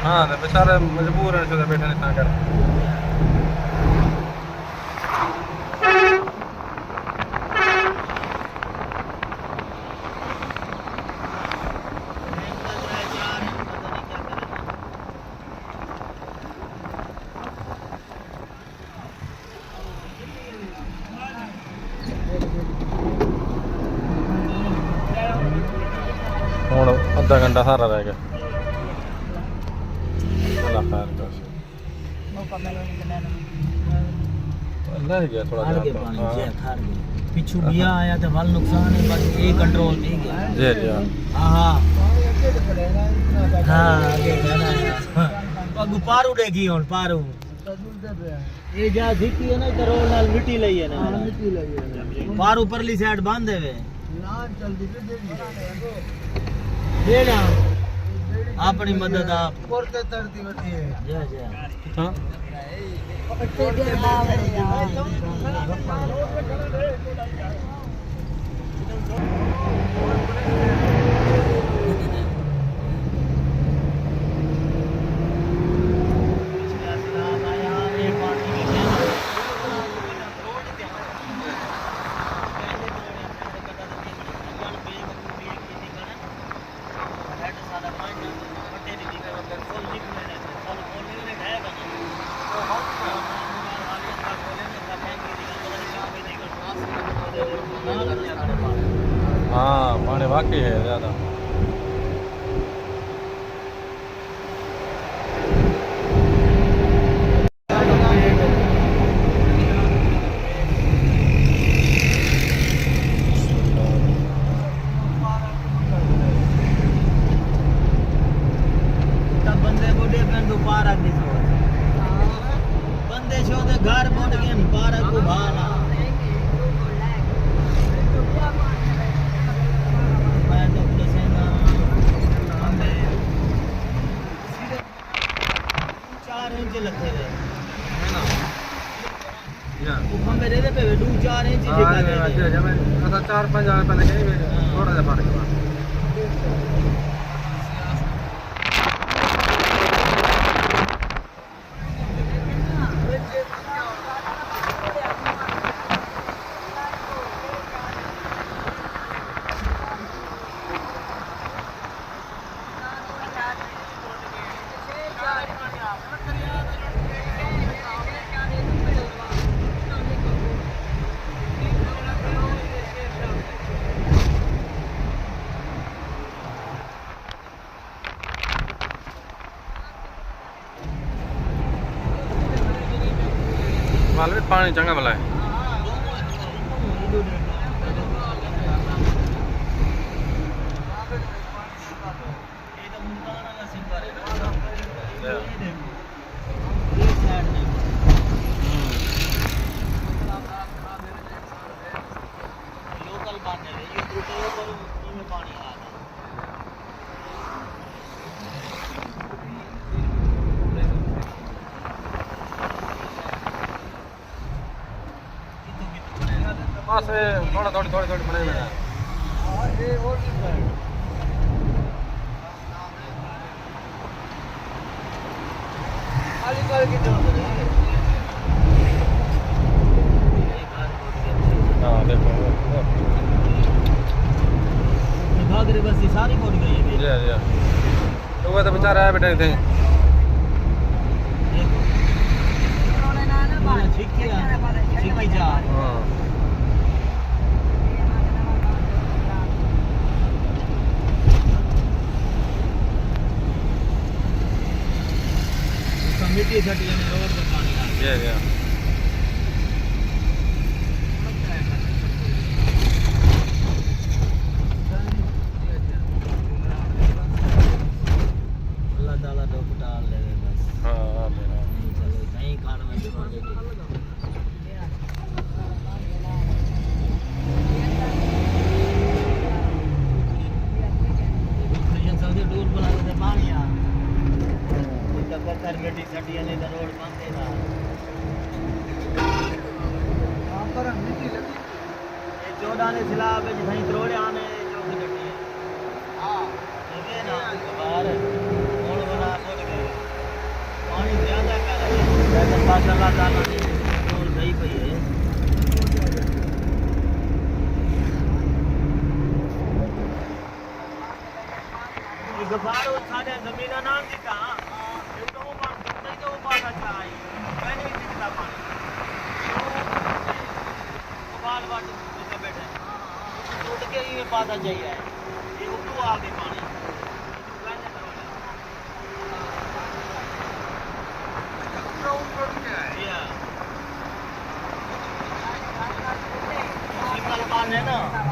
हाँ तो बेचारे मजबूर हैं जो बैठे नहीं कर ਹੁਣ ਅੱਧਾ ਘੰਟਾ ਸਾਰਾ ਰਹਿ ਗਿਆ ਅੱਲਾ ਖੈਰ ਕਰ ਲੈ गया थोड़ा आगे पानी से खार गया पिछू बिया आया तो वल नुकसान है बस ये कंट्रोल नहीं गया जी जी हां हां हां आगे जाना है पग पारू देखी हुन पारू ये जा दिखी है ना करोल नाल मिट्टी लई है ना मिट्टी लई है पारू परली साइड बांध देवे ना जल्दी दे ना अपनी मदद आप करते तरती होती है जय जय हां हाँ पानी वाकई है ज़्यादा बंदे बुढ़े पे दोपहर आके बंदे शो दे घर पहुंच गए पारा को भाना मैं तो कैसे ना बंदे 4 इंच लगे रे है ना या वो खंबे दे पे 2-4 इंच दिखा दे अच्छा मैं 4-5 आने पहले कहीं थोड़ा सा फर्क है माल में पानी चंगा भला है लोकल पानी है ये दूसरे पर में पानी आ रहा है बस थोड़ा थोड़ी बने हुए हैं ये और खाली करके दो हाँ देखो भागरे बस ये सारी पड़ गई है जी तो वो तो बेचारा है बेटा थे छिकी जा हाँ मिट्टी घटी है रोड पर पानी आ जी अल्लाह ताला तो डाल ले बस हाँ नहीं चलो कहीं खान में भी पानी डोर बना के पानी आ पत्थर गड्डी सटिया ने रोड बंद है ना वहां पर मिट्टी लगी ये 14 ने सिलाब है भाई रोड आने जो गड्डी है हां ये ना बाहर रोड बना के वैसे माशाल्लाह ताला ने रोल सही पई है ये गफारो सारे जमीना नाम दिखा ये तो ऊपर नहीं तो ऊपर अच्छा आई मैंने नहीं दिखता पानी बाल वाट तो बैठे टूट के ये पाता चाहिए ये ऊपर आ गई पानी है ना